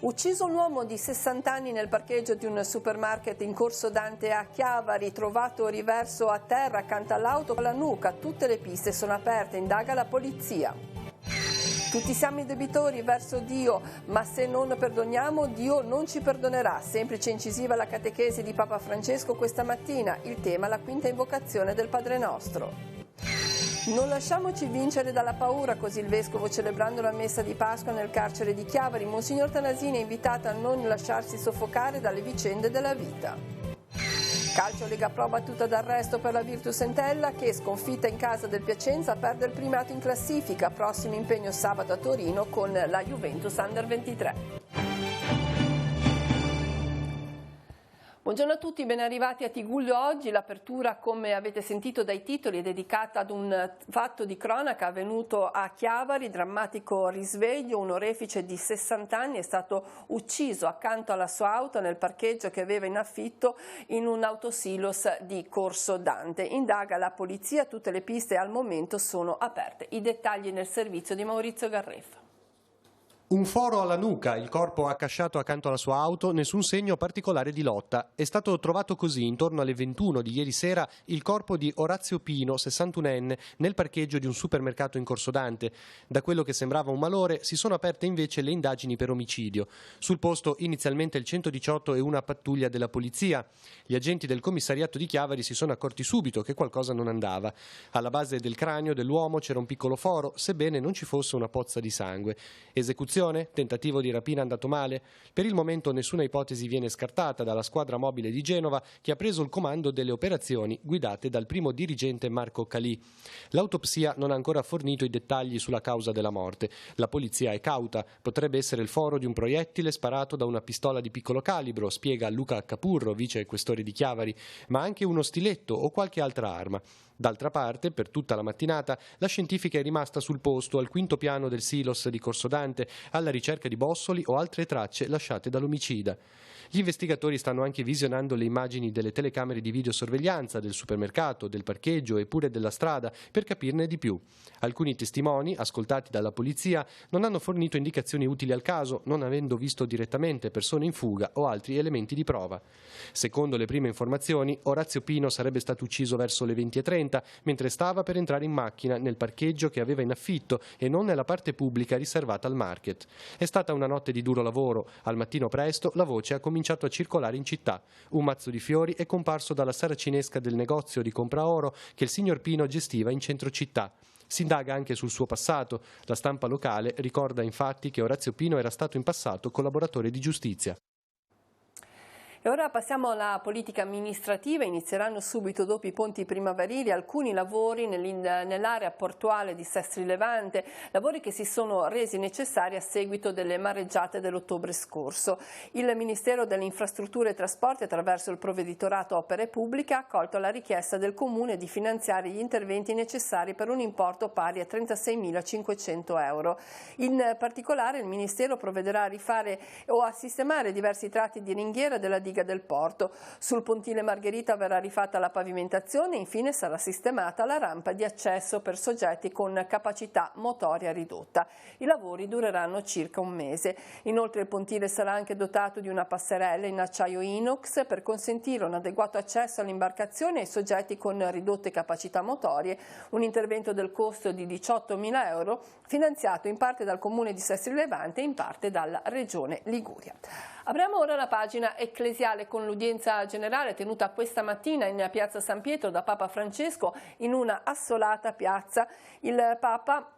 Ucciso un uomo di 60 anni nel parcheggio di un supermarket in Corso Dante a Chiavari, trovato riverso a terra accanto all'auto con la nuca. Tutte le piste sono aperte, indaga la polizia. Tutti siamo debitori verso Dio, ma se non perdoniamo, Dio non ci perdonerà. Semplice e incisiva la catechesi di Papa Francesco questa mattina. Il tema, la quinta invocazione del Padre Nostro. Non lasciamoci vincere dalla paura, così il Vescovo, celebrando la messa di Pasqua nel carcere di Chiavari. Monsignor Tanasini è invitato a non lasciarsi soffocare dalle vicende della vita. Calcio, Lega Pro battuta d'arresto per la Virtus Entella che, sconfitta in casa del Piacenza, perde il primato in classifica. Prossimo impegno sabato a Torino con la Juventus Under 23. Buongiorno a tutti, ben arrivati a Tigullio oggi. L'apertura, come avete sentito dai titoli, è dedicata ad un fatto di cronaca avvenuto a Chiavari, drammatico risveglio. Un orefice di 60 anni è stato ucciso accanto alla sua auto nel parcheggio che aveva in affitto in un autosilos di Corso Dante. Indaga la polizia, tutte le piste al momento sono aperte. I dettagli nel servizio di Maurizio Garreffa. Un foro alla nuca, il corpo accasciato accanto alla sua auto, nessun segno particolare di lotta. È stato trovato così intorno alle 21 di ieri sera il corpo di Orazio Pino, 61enne, nel parcheggio di un supermercato in Corso Dante. Da quello che sembrava un malore si sono aperte invece le indagini per omicidio. Sul posto inizialmente il 118 e una pattuglia della polizia. Gli agenti del commissariato di Chiavari si sono accorti subito che qualcosa non andava. Alla base del cranio dell'uomo c'era un piccolo foro, sebbene non ci fosse una pozza di sangue. Esecuzione? Tentativo di rapina andato male? Per il momento nessuna ipotesi viene scartata dalla squadra mobile di Genova che ha preso il comando delle operazioni guidate dal primo dirigente Marco Calì. L'autopsia non ha ancora fornito i dettagli sulla causa della morte. La polizia è cauta, potrebbe essere il foro di un proiettile sparato da una pistola di piccolo calibro, spiega Luca Capurro, vice questore di Chiavari, ma anche uno stiletto o qualche altra arma. D'altra parte, per tutta la mattinata, la scientifica è rimasta sul posto al quinto piano del silos di Corso Dante, alla ricerca di bossoli o altre tracce lasciate dall'omicida. Gli investigatori stanno anche visionando le immagini delle telecamere di videosorveglianza del supermercato, del parcheggio e pure della strada per capirne di più. Alcuni testimoni, ascoltati dalla polizia, non hanno fornito indicazioni utili al caso, non avendo visto direttamente persone in fuga o altri elementi di prova. Secondo le prime informazioni, Orazio Pino sarebbe stato ucciso verso le 20:30 mentre stava per entrare in macchina nel parcheggio che aveva in affitto e non nella parte pubblica riservata al market. È stata una notte di duro lavoro. Al mattino presto la voce ha cominciato a circolare in città. Un mazzo di fiori è comparso dalla saracinesca del negozio di compraoro che il signor Pino gestiva in centro città. Si indaga anche sul suo passato. La stampa locale ricorda infatti che Orazio Pino era stato in passato collaboratore di giustizia. E ora passiamo alla politica amministrativa. Inizieranno subito dopo i ponti primaverili alcuni lavori nell'area portuale di Sestri Levante, lavori che si sono resi necessari a seguito delle mareggiate dell'ottobre scorso. Il Ministero delle Infrastrutture e Trasporti, attraverso il Provveditorato Opere Pubbliche, ha accolto la richiesta del Comune di finanziare gli interventi necessari per un importo pari a 36.500 euro. In particolare il Ministero provvederà a rifare o a sistemare diversi tratti di ringhiera della diga del porto. Sul pontile Margherita verrà rifatta la pavimentazione e infine sarà sistemata la rampa di accesso per soggetti con capacità motoria ridotta. I lavori dureranno circa un mese. Inoltre il pontile sarà anche dotato di una passerella in acciaio inox per consentire un adeguato accesso all'imbarcazione ai soggetti con ridotte capacità motorie, un intervento del costo di 18.000 euro finanziato in parte dal Comune di Sestri Levante e in parte dalla Regione Liguria. Apriamo ora la pagina ecclesiale con l'udienza generale tenuta questa mattina in piazza San Pietro da Papa Francesco in una assolata piazza. Il Papa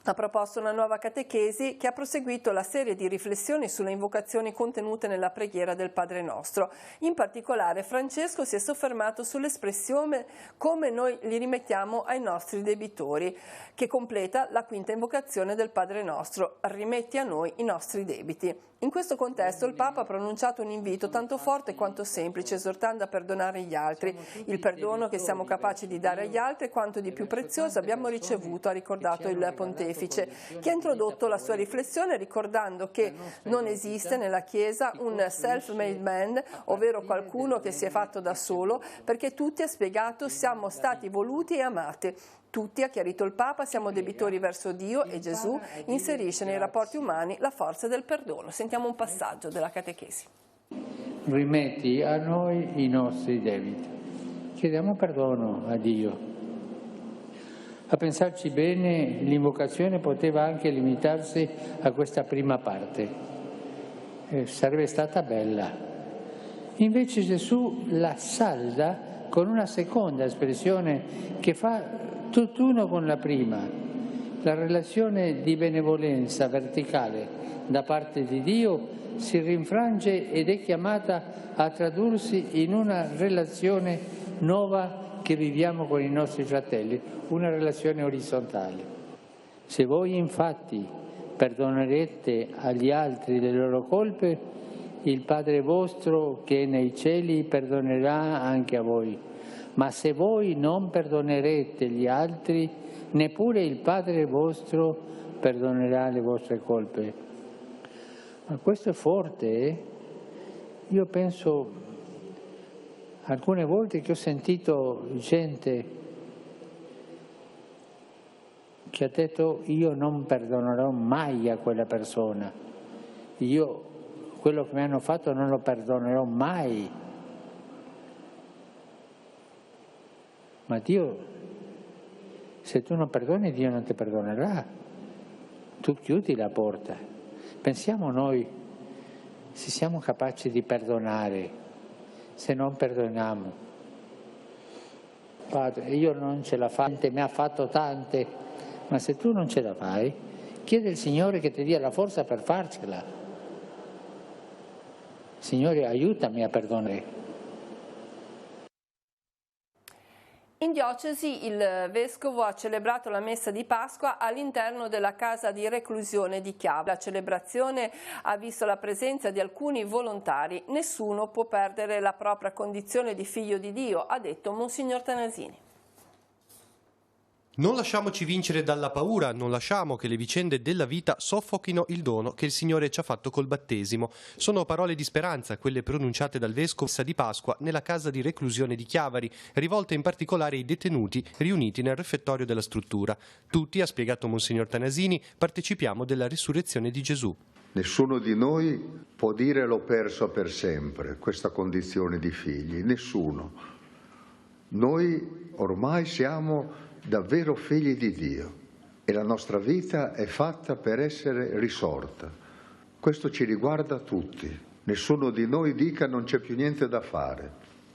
ha proposto una nuova catechesi che ha proseguito la serie di riflessioni sulle invocazioni contenute nella preghiera del Padre Nostro. In particolare Francesco si è soffermato sull'espressione come noi li rimettiamo ai nostri debitori, che completa la quinta invocazione del Padre Nostro: rimetti a noi i nostri debiti. In questo contesto il Papa ha pronunciato un invito tanto forte quanto semplice, esortando a perdonare gli altri. Il perdono che siamo capaci di dare agli altri è quanto di più prezioso abbiamo ricevuto, ha ricordato il Pontefice. pontefice, che ha introdotto la sua riflessione ricordando che non esiste nella Chiesa un self-made man, ovvero qualcuno che si è fatto da solo, perché tutti, ha spiegato, siamo stati voluti e amati. Tutti, ha chiarito il Papa, siamo debitori verso Dio e Gesù inserisce nei rapporti umani la forza del perdono. Sentiamo un passaggio della catechesi. Rimetti a noi i nostri debiti. Chiediamo perdono a Dio. A pensarci bene, l'invocazione poteva anche limitarsi a questa prima parte. Sarebbe stata bella. Invece Gesù la salda con una seconda espressione che fa tutt'uno con la prima, la relazione di benevolenza verticale da parte di Dio si rinfrange ed è chiamata a tradursi in una relazione nuova che viviamo con i nostri fratelli, una relazione orizzontale. Se voi infatti perdonerete agli altri le loro colpe, il Padre vostro che è nei cieli perdonerà anche a voi. Ma se voi non perdonerete gli altri, neppure il Padre vostro perdonerà le vostre colpe. Ma questo è forte, eh? Io penso alcune volte che ho sentito gente che ha detto io non perdonerò mai a quella persona, io quello che mi hanno fatto non lo perdonerò mai. Ma Dio, se tu non perdoni, Dio non ti perdonerà. Tu chiudi la porta. Pensiamo noi, se siamo capaci di perdonare, se non perdoniamo. Padre, io non ce la faccio, mi ha fatto tante, ma se tu non ce la fai, chiede al Signore che ti dia la forza per farcela. Signore, aiutami a perdonare. In diocesi il Vescovo ha celebrato la messa di Pasqua all'interno della casa di reclusione di Chiavari. La celebrazione ha visto la presenza di alcuni volontari. Nessuno può perdere la propria condizione di figlio di Dio, ha detto Monsignor Tanasini. Non lasciamoci vincere dalla paura, non lasciamo che le vicende della vita soffochino il dono che il Signore ci ha fatto col battesimo. Sono parole di speranza, quelle pronunciate dal Vescovo di Pasqua nella casa di reclusione di Chiavari, rivolte in particolare ai detenuti riuniti nel refettorio della struttura. Tutti, ha spiegato Monsignor Tanasini, partecipiamo della risurrezione di Gesù. Nessuno di noi può dire l'ho perso per sempre, questa condizione di figli, nessuno. Noi ormai siamo davvero figli di Dio e la nostra vita è fatta per essere risorta. Questo ci riguarda tutti. Nessuno di noi dica non c'è più niente da fare.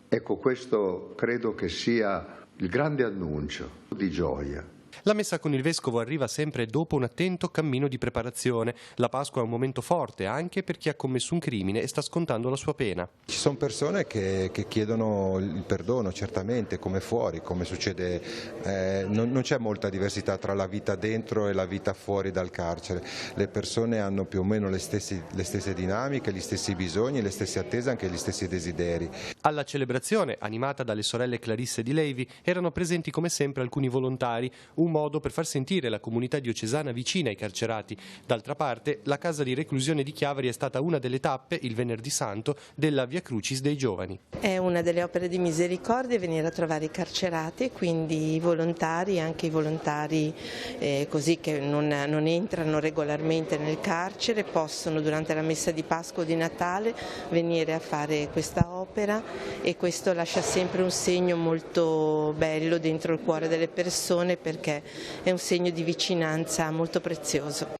Ecco, questo credo che sia il grande annuncio di gioia. La messa con il Vescovo arriva sempre dopo un attento cammino di preparazione. La Pasqua è un momento forte anche per chi ha commesso un crimine e sta scontando la sua pena. Ci sono persone che chiedono il perdono, certamente, come fuori, come succede, non c'è molta diversità tra la vita dentro e la vita fuori dal carcere. Le persone hanno più o meno le stesse dinamiche, gli stessi bisogni, le stesse attese, anche gli stessi desideri. Alla celebrazione, animata dalle sorelle Clarisse di Levi, erano presenti come sempre alcuni volontari, un modo per far sentire la comunità diocesana vicina ai carcerati. D'altra parte, la casa di reclusione di Chiavari è stata una delle tappe, il venerdì santo, della Via Crucis dei giovani. È una delle opere di misericordia venire a trovare i carcerati, quindi i volontari, anche i volontari così che non entrano regolarmente nel carcere, possono durante la messa di Pasqua o di Natale venire a fare questa opera e questo lascia sempre un segno molto bello dentro il cuore delle persone perché è un segno di vicinanza molto prezioso.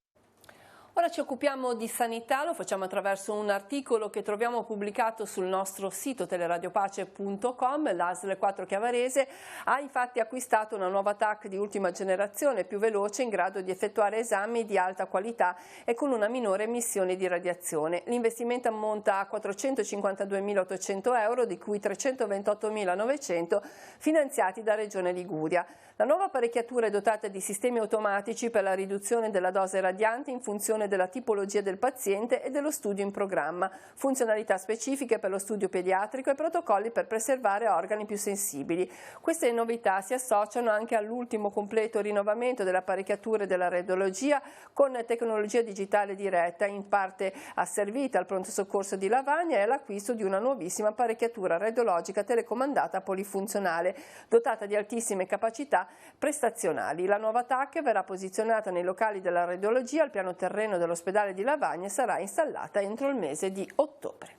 Ora ci occupiamo di sanità, lo facciamo attraverso un articolo che troviamo pubblicato sul nostro sito teleradiopace.com. L'ASL 4 Chiavarese ha infatti acquistato una nuova TAC di ultima generazione, più veloce, in grado di effettuare esami di alta qualità e con una minore emissione di radiazione. L'investimento ammonta a 452.800 euro, di cui 328.900 finanziati da Regione Liguria. La nuova apparecchiatura è dotata di sistemi automatici per la riduzione della dose radiante in funzione della tipologia del paziente e dello studio in programma, funzionalità specifiche per lo studio pediatrico e protocolli per preservare organi più sensibili. Queste novità si associano anche all'ultimo completo rinnovamento delle apparecchiature della radiologia con tecnologia digitale diretta, in parte asservita al pronto soccorso di Lavagna, e all'acquisto di una nuovissima apparecchiatura radiologica telecomandata polifunzionale, dotata di altissime capacità prestazionali. La nuova TAC verrà posizionata nei locali della radiologia al piano terreno dell'ospedale di Lavagna e sarà installata entro il mese di ottobre.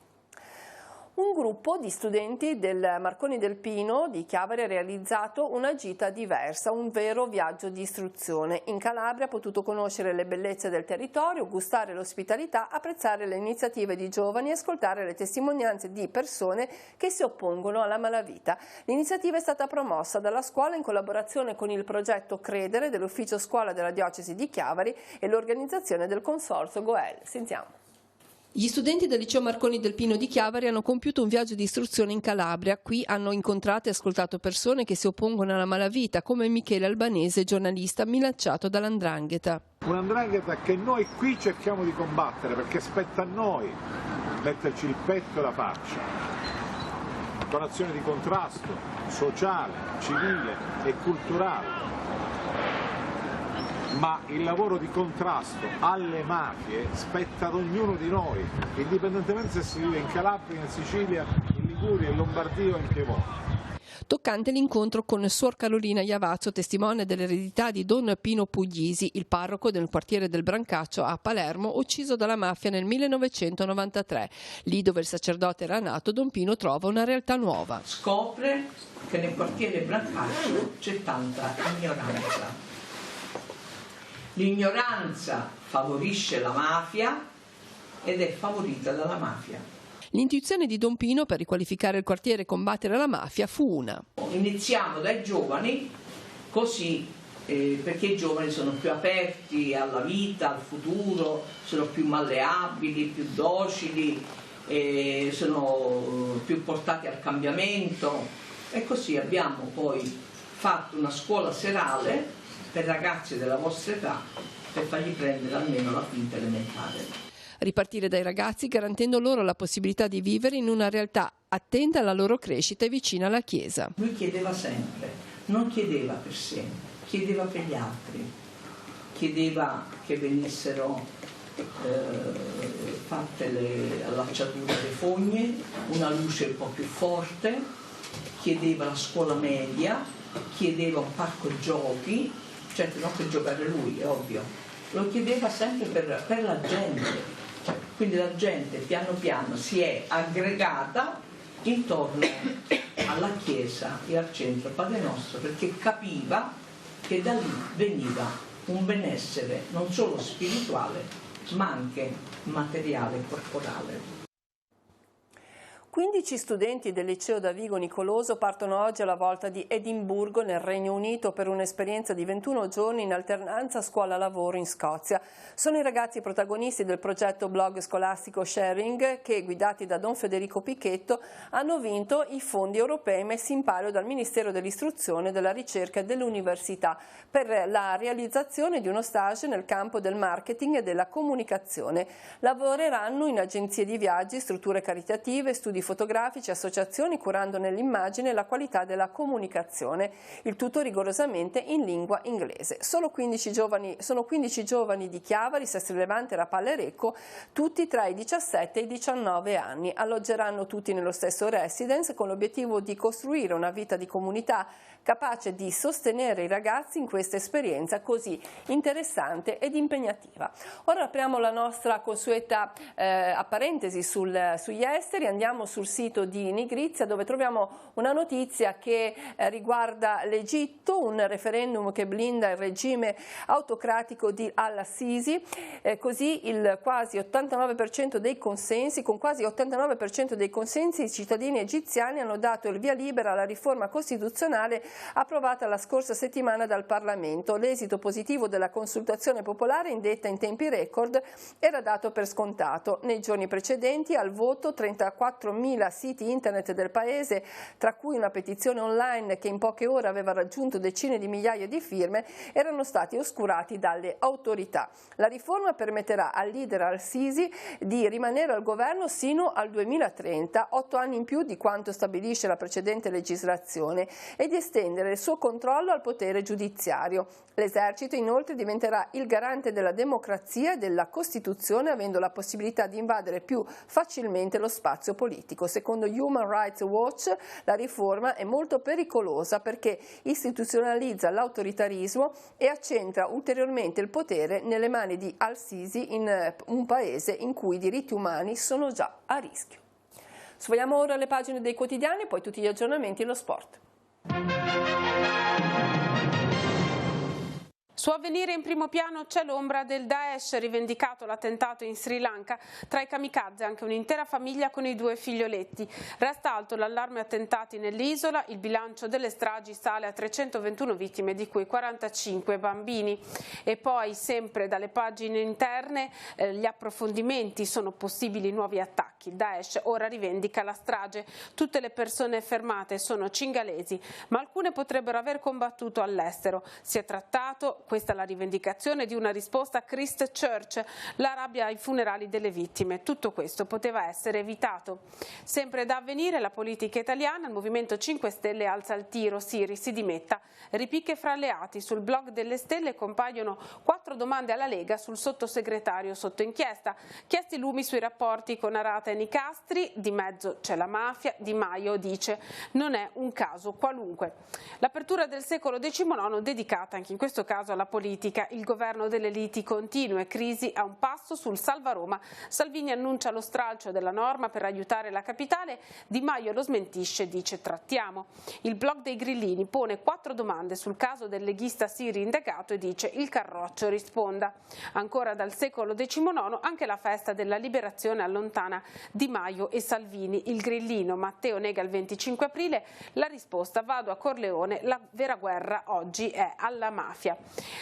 Un gruppo di studenti del Marconi del Pino di Chiavari ha realizzato una gita diversa, un vero viaggio di istruzione. In Calabria ha potuto conoscere le bellezze del territorio, gustare l'ospitalità, apprezzare le iniziative di giovani e ascoltare le testimonianze di persone che si oppongono alla malavita. L'iniziativa è stata promossa dalla scuola in collaborazione con il progetto Credere dell'Ufficio Scuola della Diocesi di Chiavari e l'organizzazione del Consorzio Goel. Sentiamo. Gli studenti del liceo Marconi del Pino di Chiavari hanno compiuto un viaggio di istruzione in Calabria. Qui hanno incontrato e ascoltato persone che si oppongono alla malavita, come Michele Albanese, giornalista minacciato dall''ndrangheta. Un'andrangheta che noi qui cerchiamo di combattere, perché spetta a noi metterci il petto e la faccia, con azioni di contrasto sociale, civile e culturale. Ma il lavoro di contrasto alle mafie spetta ad ognuno di noi, indipendentemente se si vive in Calabria, in Sicilia, in Liguria, in Lombardia o in Piemonte. Toccante l'incontro con Suor Carolina Iavazzo, testimone dell'eredità di Don Pino Puglisi, il parroco del quartiere del Brancaccio a Palermo, ucciso dalla mafia nel 1993. Lì dove il sacerdote era nato, Don Pino trova una realtà nuova. Scopre che nel quartiere Brancaccio c'è tanta ignoranza. L'ignoranza favorisce la mafia ed è favorita dalla mafia. L'intuizione di Don Pino per riqualificare il quartiere e combattere la mafia fu una. Iniziamo dai giovani, così perché i giovani sono più aperti alla vita, al futuro, sono più malleabili, più docili, sono più portati al cambiamento, e così abbiamo poi fatto una scuola serale per ragazzi della vostra età, per fargli prendere almeno la quinta elementare. Ripartire dai ragazzi garantendo loro la possibilità di vivere in una realtà attenta alla loro crescita e vicina alla Chiesa. Lui chiedeva sempre, non chiedeva per sé, chiedeva per gli altri, chiedeva che venissero fatte le allacciature alle fogne, una luce un po' più forte, chiedeva la scuola media, chiedeva un parco giochi, certo non per giocare lui, è ovvio, lo chiedeva sempre per la gente. Quindi la gente piano piano si è aggregata intorno alla Chiesa e al centro Padre Nostro, perché capiva che da lì veniva un benessere non solo spirituale ma anche materiale e corporale. 15 studenti del liceo Davigo Nicoloso partono oggi alla volta di Edimburgo nel Regno Unito per un'esperienza di 21 giorni in alternanza scuola-lavoro in Scozia. Sono i ragazzi protagonisti del progetto blog scolastico Sharing che, guidati da Don Federico Picchetto, hanno vinto i fondi europei messi in palio dal Ministero dell'Istruzione, della Ricerca e dell'Università per la realizzazione di uno stage nel campo del marketing e della comunicazione. Lavoreranno in agenzie di viaggi, strutture caritative, studi fotografici, associazioni, curando nell'immagine la qualità della comunicazione, il tutto rigorosamente in lingua inglese. Sono 15 giovani di Chiavari, Sestri Levante e Rapallo Arecco, tutti tra i 17 e i 19 anni. Alloggeranno tutti nello stesso residence con l'obiettivo di costruire una vita di comunità capace di sostenere i ragazzi in questa esperienza così interessante ed impegnativa. Ora apriamo la nostra consueta parentesi sugli esteri, andiamo sul sito di Nigrizia dove troviamo una notizia che riguarda l'Egitto, un referendum che blinda il regime autocratico di Al-Sisi, così il quasi 89% dei consensi, con quasi 89% dei consensi i cittadini egiziani hanno dato il via libera alla riforma costituzionale approvata la scorsa settimana dal Parlamento. L'esito positivo della consultazione popolare, indetta in tempi record, era dato per scontato. Nei giorni precedenti al voto 34 4.000 siti internet del paese, tra cui una petizione online che in poche ore aveva raggiunto decine di migliaia di firme, erano stati oscurati dalle autorità. La riforma permetterà al leader al-Sisi di rimanere al governo sino al 2030, 8 anni in più di quanto stabilisce la precedente legislazione, e di estendere il suo controllo al potere giudiziario. L'esercito inoltre diventerà il garante della democrazia e della Costituzione, avendo la possibilità di invadere più facilmente lo spazio politico. Secondo Human Rights Watch la riforma è molto pericolosa perché istituzionalizza l'autoritarismo e accentra ulteriormente il potere nelle mani di al-Sisi in un paese in cui i diritti umani sono già a rischio. Sfogliamo ora le pagine dei quotidiani e poi tutti gli aggiornamenti e lo sport. Su Avvenire in primo piano c'è l'ombra del Daesh, rivendicato l'attentato in Sri Lanka, tra i kamikaze anche un'intera famiglia con i 2 figlioletti. Resta alto l'allarme attentati nell'isola, il bilancio delle stragi sale a 321 vittime, di cui 45 bambini. E poi, sempre dalle pagine interne, gli approfondimenti: sono possibili nuovi attacchi. Il Daesh ora rivendica la strage. Tutte le persone fermate sono cingalesi, ma alcune potrebbero aver combattuto all'estero. Si è trattato, questa è la rivendicazione, di una risposta a Christchurch, la rabbia ai funerali delle vittime. Tutto questo poteva essere evitato. Sempre da Avvenire, la politica italiana, il Movimento 5 Stelle alza il tiro, Siri si dimetta. Ripicche fra alleati. Sul blog delle Stelle compaiono 4 domande alla Lega sul sottosegretario sotto inchiesta. Chiesti lumi sui rapporti con Arata e Nicastri, di mezzo c'è la mafia, Di Maio dice non è un caso qualunque. L'apertura del secolo XIX dedicata anche in questo caso alla politica. Il governo delle liti continue, crisi a un passo sul Salva Roma. Salvini annuncia lo stralcio della norma per aiutare la capitale, Di Maio lo smentisce, dice trattiamo. Il blog dei grillini pone 4 domande sul caso del leghista Siri indagato e dice il Carroccio risponda. Ancora dal secolo XIX anche la festa della liberazione allontana Di Maio e Salvini. Il grillino, Matteo nega il 25 aprile, la risposta vado a Corleone, la vera guerra oggi è alla mafia.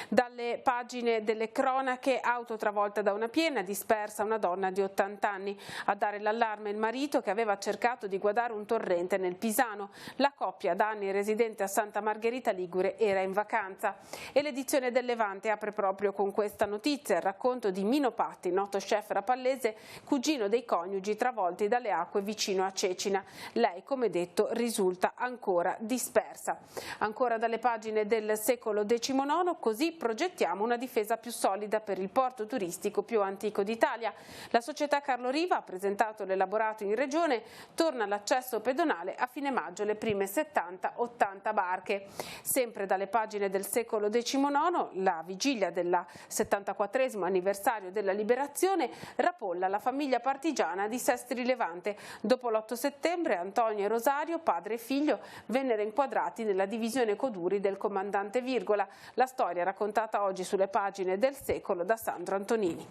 Dalle pagine delle cronache, auto travolta da una piena, dispersa una donna di 80 anni. A dare l'allarme il marito che aveva cercato di guardare un torrente nel Pisano. La coppia, da anni residente a Santa Margherita Ligure, era in vacanza. E l'edizione del Levante apre proprio con questa notizia, il racconto di Mino Patti, noto chef rapallese, cugino dei coniugi travolti dalle acque vicino a Cecina. Lei, come detto, risulta ancora dispersa. Ancora dalle pagine del secolo XIX, così progettiamo una difesa più solida per il porto turistico più antico d'Italia. La società Carlo Riva ha presentato l'elaborato in regione, torna l'accesso pedonale a fine maggio le prime 70-80 barche. Sempre dalle pagine del secolo XIX, la vigilia del 74° anniversario della liberazione, Rapolla, la famiglia partigiana di Sestri Levante. Dopo l'8 settembre Antonio e Rosario, padre e figlio, vennero inquadrati nella divisione Coduri del comandante Virgola. La storia raccontata oggi sulle pagine del secolo da Sandro Antonini.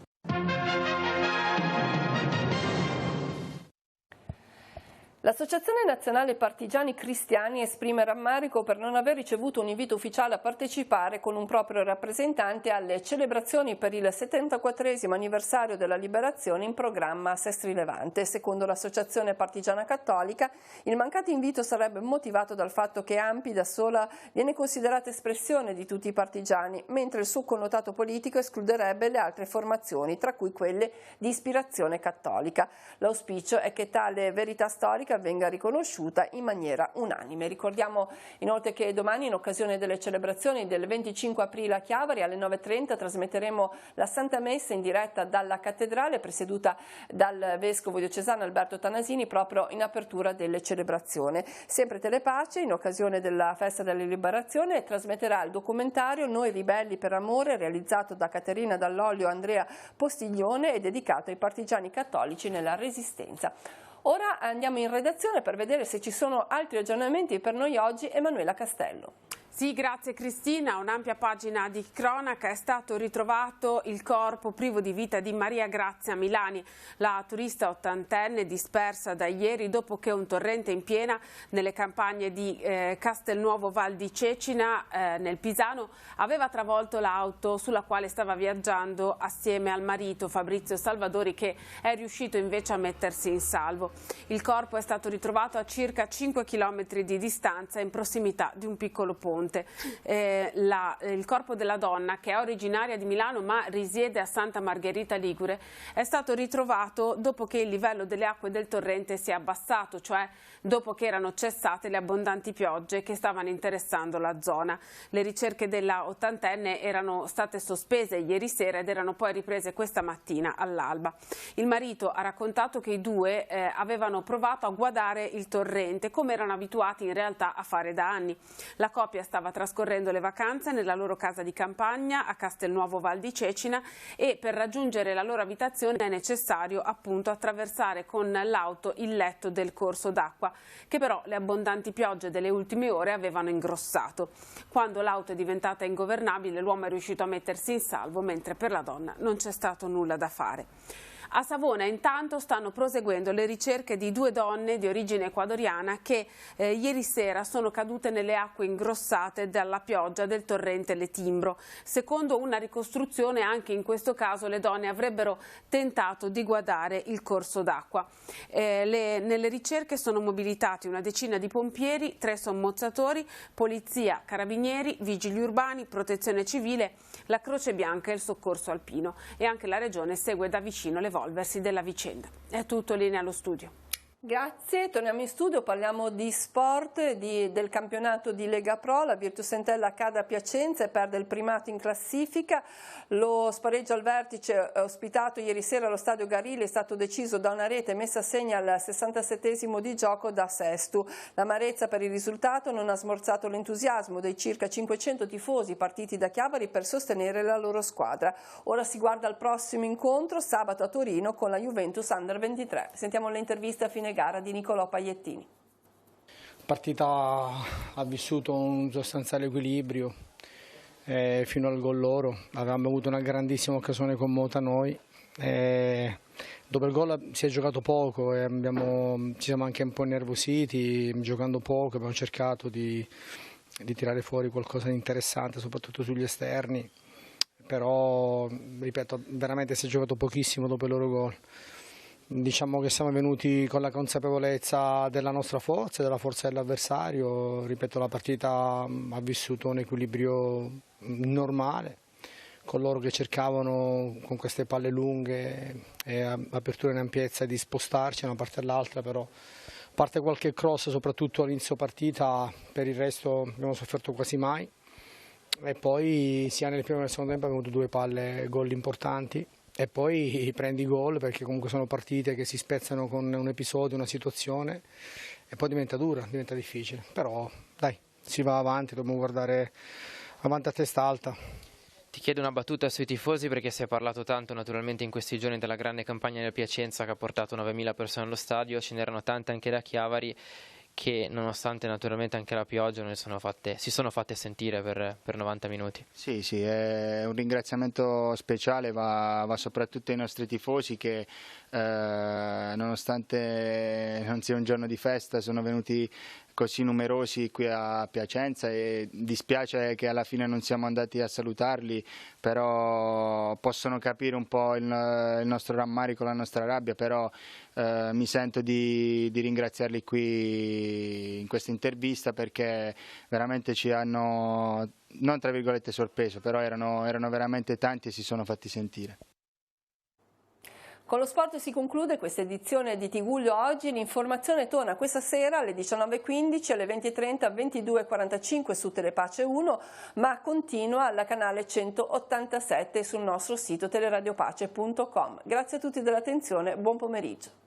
L'Associazione Nazionale Partigiani Cristiani esprime rammarico per non aver ricevuto un invito ufficiale a partecipare con un proprio rappresentante alle celebrazioni per il 74° anniversario della liberazione in programma a Sestri Levante. Secondo l'Associazione Partigiana Cattolica, il mancato invito sarebbe motivato dal fatto che ANPI da sola viene considerata espressione di tutti i partigiani, mentre il suo connotato politico escluderebbe le altre formazioni, tra cui quelle di ispirazione cattolica. L'auspicio è che tale verità storica venga riconosciuta in maniera unanime. Ricordiamo inoltre che domani, in occasione delle celebrazioni del 25 aprile a Chiavari, alle 9:30 trasmetteremo la Santa Messa in diretta dalla cattedrale, presieduta dal vescovo diocesano Alberto Tanasini, proprio in apertura delle celebrazioni. Sempre Telepace, in occasione della festa della liberazione, trasmetterà il documentario Noi ribelli per amore, realizzato da Caterina Dall'Olio e Andrea Postiglione e dedicato ai partigiani cattolici nella Resistenza. Ora andiamo in redazione per vedere se ci sono altri aggiornamenti per noi oggi. Emanuela Castello. Sì, grazie Cristina. Un'ampia pagina di cronaca. È stato ritrovato il corpo privo di vita di Maria Grazia Milani, la turista ottantenne dispersa da ieri dopo che un torrente in piena nelle campagne di Castelnuovo Val di Cecina, nel Pisano, aveva travolto l'auto sulla quale stava viaggiando assieme al marito Fabrizio Salvadori, che è riuscito invece a mettersi in salvo. Il corpo è stato ritrovato a circa 5 km di distanza in prossimità di un piccolo ponte. Il corpo della donna, che è originaria di Milano ma risiede a Santa Margherita Ligure, è stato ritrovato dopo che il livello delle acque del torrente si è abbassato, cioè dopo che erano cessate le abbondanti piogge che stavano interessando la zona. Le ricerche della ottantenne erano state sospese ieri sera ed erano poi riprese questa mattina all'alba. Il marito ha raccontato che i due avevano provato a guardare il torrente, come erano abituati in realtà a fare da anni. La coppia stava trascorrendo le vacanze nella loro casa di campagna a Castelnuovo Val di Cecina e per raggiungere la loro abitazione è necessario appunto attraversare con l'auto il letto del corso d'acqua, che però le abbondanti piogge delle ultime ore avevano ingrossato. Quando l'auto è diventata ingovernabile, l'uomo è riuscito a mettersi in salvo, mentre per la donna non c'è stato nulla da fare. A Savona intanto stanno proseguendo le ricerche di due donne di origine ecuadoriana che ieri sera sono cadute nelle acque ingrossate dalla pioggia del torrente Letimbro. Secondo una ricostruzione, anche in questo caso le donne avrebbero tentato di guardare il corso d'acqua. Nelle ricerche sono mobilitati una decina di pompieri, 3 sommozzatori, polizia, carabinieri, vigili urbani, protezione civile, la Croce Bianca e il soccorso alpino, e anche la regione segue da vicino l'evolversi della vicenda. È tutto, linea allo studio. Grazie, torniamo in studio, parliamo di sport, del campionato di Lega Pro. La Virtus Entella cade a Piacenza e perde il primato in classifica. Lo spareggio al vertice ospitato ieri sera allo stadio Garilli è stato deciso da una rete messa a segno al 67esimo di gioco da Sestu. L'amarezza per il risultato non ha smorzato l'entusiasmo dei circa 500 tifosi partiti da Chiavari per sostenere la loro squadra. Ora si guarda al prossimo incontro, sabato a Torino, con la Juventus Under 23. Sentiamo le interviste a fine gara di Nicolò Pagliettini. La partita ha vissuto un sostanziale equilibrio fino al gol loro. Avevamo avuto una grandissima occasione con Mota noi. Dopo il gol si è giocato poco e ci siamo anche un po' innervositi, giocando poco abbiamo cercato di tirare fuori qualcosa di interessante, soprattutto sugli esterni, però ripeto, veramente si è giocato pochissimo dopo il loro gol. Diciamo che siamo venuti con la consapevolezza della nostra forza e della forza dell'avversario. Ripeto, la partita ha vissuto un equilibrio normale, con loro che cercavano con queste palle lunghe e aperture in ampiezza di spostarci da una parte all'altra, però a parte qualche cross soprattutto all'inizio partita, per il resto abbiamo sofferto quasi mai, e poi sia nel primo che nel secondo tempo abbiamo avuto 2 palle gol importanti. E poi prendi gol, perché comunque sono partite che si spezzano con un episodio, una situazione, e poi diventa dura, diventa difficile. Però dai, si va avanti, dobbiamo guardare avanti a testa alta. Ti chiedo una battuta sui tifosi, perché si è parlato tanto naturalmente in questi giorni della grande campagna del Piacenza che ha portato 9.000 persone allo stadio, ce n'erano tante anche da Chiavari che nonostante naturalmente anche la pioggia si sono fatte sentire per 90 minuti. Sì, un ringraziamento speciale va soprattutto ai nostri tifosi che nonostante non sia un giorno di festa sono venuti così numerosi qui a Piacenza, e dispiace che alla fine non siamo andati a salutarli, però possono capire un po' il nostro rammarico, la nostra rabbia, però mi sento di ringraziarli qui in questa intervista, perché veramente ci hanno, non tra virgolette sorpreso, però erano veramente tanti e si sono fatti sentire. Con lo sport si conclude questa edizione di Tigullio Oggi. L'informazione torna questa sera alle 19.15, alle 20.30, 22.45 su Telepace 1, ma continua alla canale 187 sul nostro sito teleradiopace.com. Grazie a tutti dell'attenzione, buon pomeriggio.